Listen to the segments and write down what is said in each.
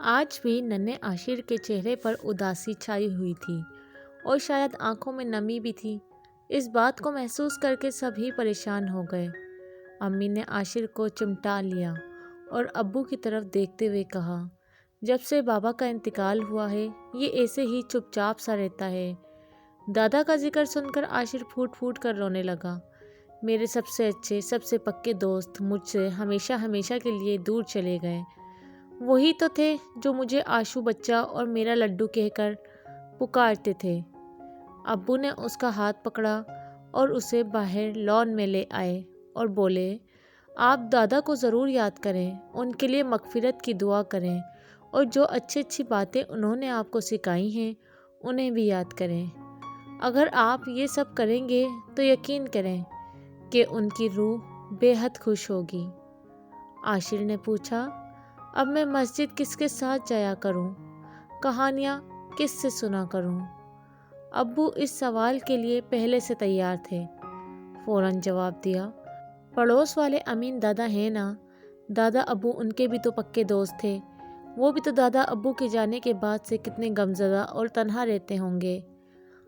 आज भी नन्हे आशिर के चेहरे पर उदासी छाई हुई थी और शायद आंखों में नमी भी थी। इस बात को महसूस करके सभी परेशान हो गए। अम्मी ने आशिर को चिमटा लिया और अब्बू की तरफ देखते हुए कहा, जब से बाबा का इंतकाल हुआ है ये ऐसे ही चुपचाप सा रहता है। दादा का जिक्र सुनकर आशिर फूट फूट कर रोने लगा। मेरे सबसे अच्छे सबसे पक्के दोस्त मुझसे हमेशा हमेशा के लिए दूर चले गए। वही तो थे जो मुझे आशू बच्चा और मेरा लड्डू कहकर पुकारते थे। अब्बू ने उसका हाथ पकड़ा और उसे बाहर लॉन में ले आए और बोले, आप दादा को ज़रूर याद करें, उनके लिए मगफिरत की दुआ करें और जो अच्छी अच्छी बातें उन्होंने आपको सिखाई हैं उन्हें भी याद करें। अगर आप ये सब करेंगे तो यकीन करें कि उनकी रूह बेहद खुश होगी। आशिर ने पूछा, अब मैं मस्जिद किसके साथ जाया करूं? कहानियाँ किससे सुना करूं? अब्बू इस सवाल के लिए पहले से तैयार थे। फौरन जवाब दिया, पड़ोस वाले अमीन दादा हैं ना, दादा अब्बू उनके भी तो पक्के दोस्त थे। वो भी तो दादा अब्बू के जाने के बाद से कितने गमज़दा और तन्हा रहते होंगे।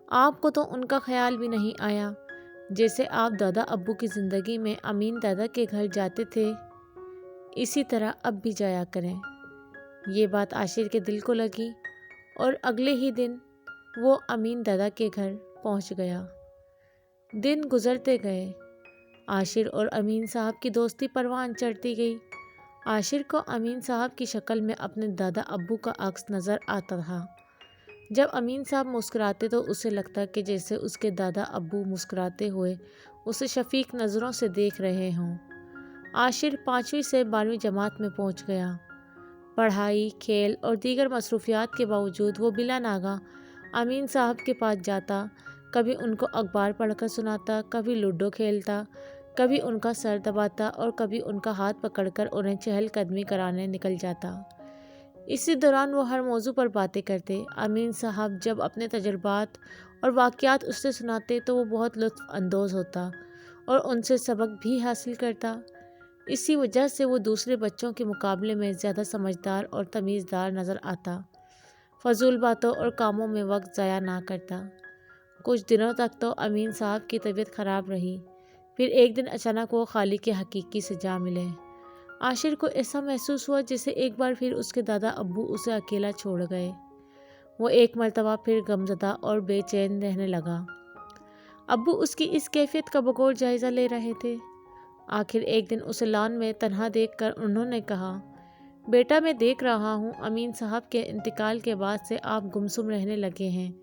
आपको तो उनका ख्याल भी नहीं आया। जैसे आप दादा अब्बू की ज़िंदगी में अमीन दादा के घर जाते थे, इसी तरह अब भी जाया करें। ये बात आशिर के दिल को लगी और अगले ही दिन वो अमीन दादा के घर पहुंच गया। दिन गुजरते गए। आशिर और अमीन साहब की दोस्ती परवान चढ़ती गई। आशिर को अमीन साहब की शक्ल में अपने दादा अब्बू का अक्स नज़र आता था। जब अमीन साहब मुस्कुराते तो उसे लगता कि जैसे उसके दादा अब्बू मुस्कुराते हुए उसे शफीक नज़रों से देख रहे हों। आशिर 5वीं से 12वीं जमात में पहुंच गया। पढ़ाई, खेल और दीगर मसरूफियात के बावजूद वो बिला नागा अमीन साहब के पास जाता। कभी उनको अखबार पढ़कर सुनाता, कभी लूडो खेलता, कभी उनका सर दबाता और कभी उनका हाथ पकड़कर उन्हें चहलकदमी कराने निकल जाता। इसी दौरान वो हर मौजू पर बातें करते। अमीन साहब जब अपने तजुर्बात और वाक़यात उससे सुनाते तो वो बहुत लुत्फ़ अंदोज़ होता और उनसे सबक भी हासिल करता। इसी वजह से वो दूसरे बच्चों के मुकाबले में ज़्यादा समझदार और तमीज़दार नज़र आता। फजूल बातों और कामों में वक्त ज़ाया ना करता। कुछ दिनों तक तो अमीन साहब की तबीयत ख़राब रही। फिर एक दिन अचानक वो खालिक के हकीकी से जा मिले। आशिर को ऐसा महसूस हुआ जैसे एक बार फिर उसके दादा अब्बू उसे अकेला छोड़ गए। वो एक मर्तबा फिर गमज़दा और बेचैन रहने लगा। अब्बू उसकी इस कैफियत का बगौर जायज़ा ले रहे थे। आखिर एक दिन उसे लॉन में तन्हा देखकर उन्होंने कहा, बेटा मैं देख रहा हूँ अमीन साहब के इंतकाल के बाद से आप गुमसुम रहने लगे हैं।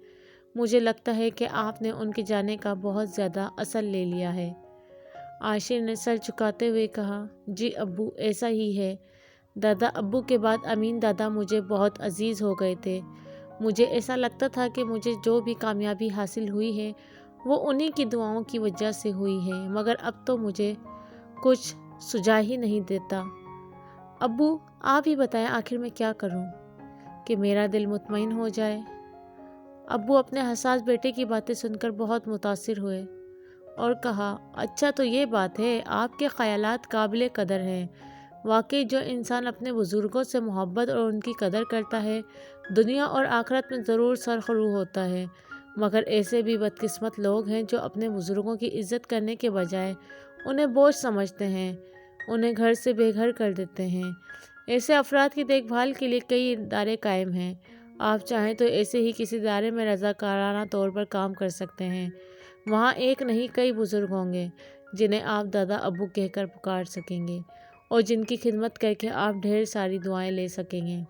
मुझे लगता है कि आपने उनके जाने का बहुत ज़्यादा असर ले लिया है। आशिर ने सर झुकाते हुए कहा, जी अब्बू ऐसा ही है। दादा अब्बू के बाद अमीन दादा मुझे बहुत अजीज़ हो गए थे। मुझे ऐसा लगता था कि मुझे जो भी कामयाबी हासिल हुई है वो उन्हीं की दुआओं की वजह से हुई है, मगर अब तो मुझे कुछ सुझा ही नहीं देता। अब्बू आप ही बताएं आखिर मैं क्या करूं कि मेरा दिल मुतमईन हो जाए। अब्बू अपने हसास बेटे की बातें सुनकर बहुत मुतासिर हुए और कहा, अच्छा तो ये बात है, आपके ख़यालात काबिल कदर हैं। वाकई जो इंसान अपने बुज़ुर्गों से मोहब्बत और उनकी कदर करता है दुनिया और आखिरत में ज़रूर सरखरू होता है। मगर ऐसे भी बदकिस्मत लोग हैं जो अपने बुज़ुर्गों की इज़्ज़त करने के बजाय उन्हें बोझ समझते हैं, उन्हें घर से बेघर कर देते हैं। ऐसे अफराद की देखभाल के लिए कई इदारे कायम हैं। आप चाहें तो ऐसे ही किसी इदारे में रज़ाकाराना तौर पर काम कर सकते हैं। वहाँ एक नहीं कई बुज़ुर्ग होंगे जिन्हें आप दादा अब्बू कहकर पुकार सकेंगे और जिनकी खिदमत करके आप ढेर सारी दुआएं ले सकेंगे।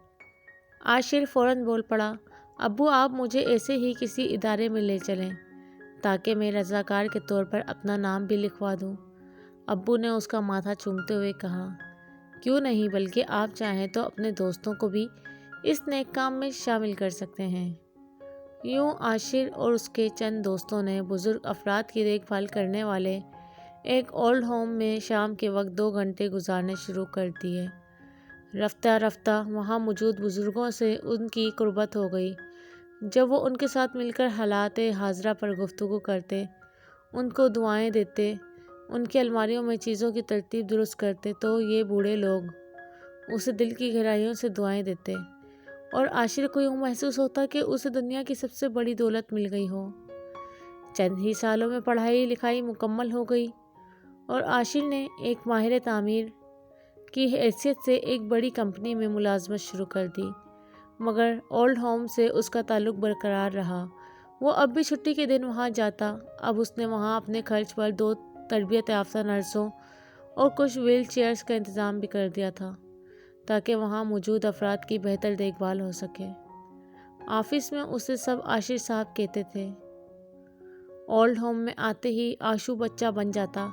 आशिर फ़ौरन बोल पड़ा, अब्बू आप मुझे ऐसे ही किसी इदारे में ले चलें ताकि मैं रज़ाकार के तौर पर अपना नाम भी लिखवा दूँ। अब्बू ने उसका माथा चूमते हुए कहा, क्यों नहीं, बल्कि आप चाहें तो अपने दोस्तों को भी इस नेक काम में शामिल कर सकते हैं। यूँ आशिर और उसके चंद दोस्तों ने बुज़ुर्ग अफराद की देखभाल करने वाले एक ओल्ड होम में शाम के वक्त 2 घंटे गुजारने शुरू कर दिए। रफ्ता रफ्ता वहाँ मौजूद बुज़ुर्गों से उनकी कुर्बत हो गई। जब वो उनके साथ मिलकर हालात हाज़रा पर गुफ्तगू करते, उनको दुआएं देते, उनकी अलमारियों में चीज़ों की तरतीब दुरुस्त करते, तो ये बूढ़े लोग उसे दिल की गहराइयों से दुआएं देते। اور عاشر کو یوں محسوس ہوتا کہ اسے دنیا کی سب سے بڑی دولت مل گئی ہو۔ چند ہی سالوں میں پڑھائی لکھائی مکمل ہو گئی اور عاشر نے ایک ماہر تعمیر کی حیثیت سے ایک بڑی کمپنی میں ملازمت شروع کر دی، مگر اولڈ ہوم سے اس کا تعلق برقرار رہا۔ وہ اب بھی چھٹی کے دن وہاں جاتا۔ اب اس نے وہاں اپنے خرچ پر 2 تربیت یافتہ نرسوں اور کچھ ویل چیئرز کا انتظام بھی کر دیا تھا تاکہ وہاں موجود افراد کی بہتر دیکھ بھال ہو سکے۔ آفس میں اسے سب عاشر صاحب کہتے تھے۔ اولڈ ہوم میں آتے ہی آشو بچہ بن جاتا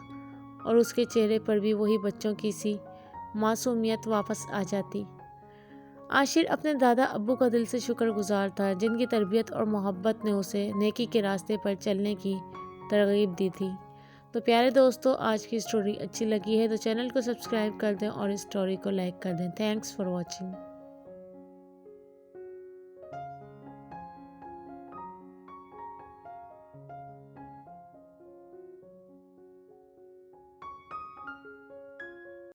اور اس کے چہرے پر بھی وہی بچوں کی سی معصومیت واپس آ جاتی۔ عاشر اپنے دادا ابو کا دل سے شکر گزار تھا، جن کی تربیت اور محبت نے اسے نیکی کے راستے پر چلنے کی ترغیب دی تھی۔ تو پیارے دوستو، آج کی اسٹوری اچھی لگی ہے تو چینل کو سبسکرائب کر دیں اور اس اسٹوری کو لائک کر دیں۔ Thanks for watching.